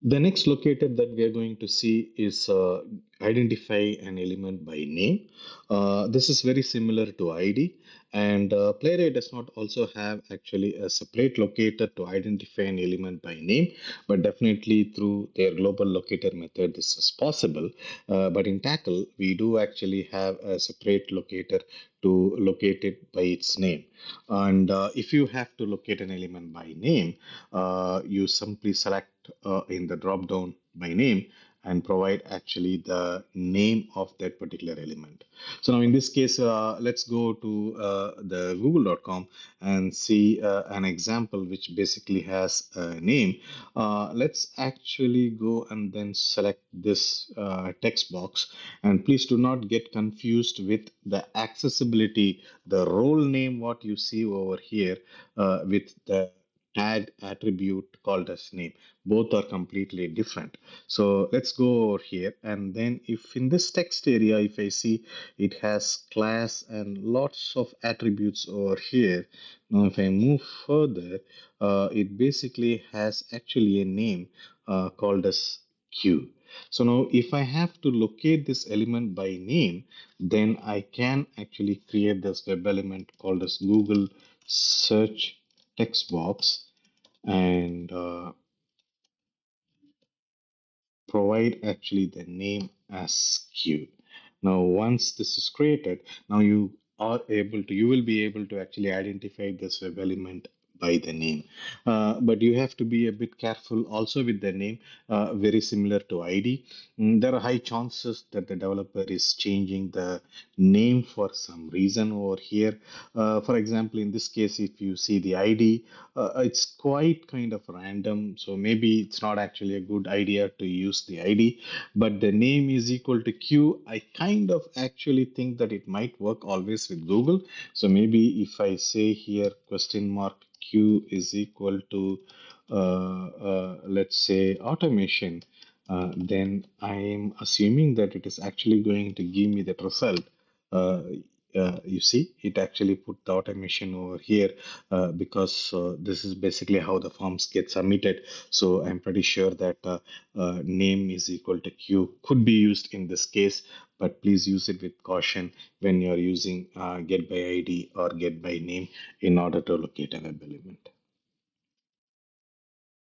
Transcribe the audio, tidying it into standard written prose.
The next locator that we are going to see is identify an element by name. This is very similar to ID, and Playwright does not also have actually a separate locator to identify an element by name, but definitely through their global locator method, this is possible. But in tacl, we do actually have a separate locator to locate it by its name. And if you have to locate an element by name, you simply select in the drop down by name and provide actually the name of that particular element. So now in this case, let's go to the google.com and see an example which basically has a name. Let's actually go and then select this text box, and please do not get confused with the accessibility, the role name what you see over here with the tag attribute called as name. Both are completely different. So let's go over here, and then if in this text area, if I see it has class and lots of attributes over here. Now if I move further, it basically has actually a name called as q. So now if I have to locate this element by name, then I can actually create this web element called as Google search text box, and provide actually the name as q. Now, once this is created, now you will be able to actually identify this web element by the name. But you have to be a bit careful also with the name, very similar to ID. There are high chances that the developer is changing the name for some reason over here. For example, in this case, if you see the ID, it's quite kind of random. So maybe it's not actually a good idea to use the ID, but the name is equal to Q. I kind of actually think that it might work always with Google. So maybe if I say here question mark Q is equal to let's say automation, then I am assuming that it is actually going to give me that result. Uh, you see, it actually put the automation over here because this is basically how the forms get submitted. So I'm pretty sure that name is equal to Q could be used in this case, but please use it with caution when you're using get by ID or get by name in order to locate a web element.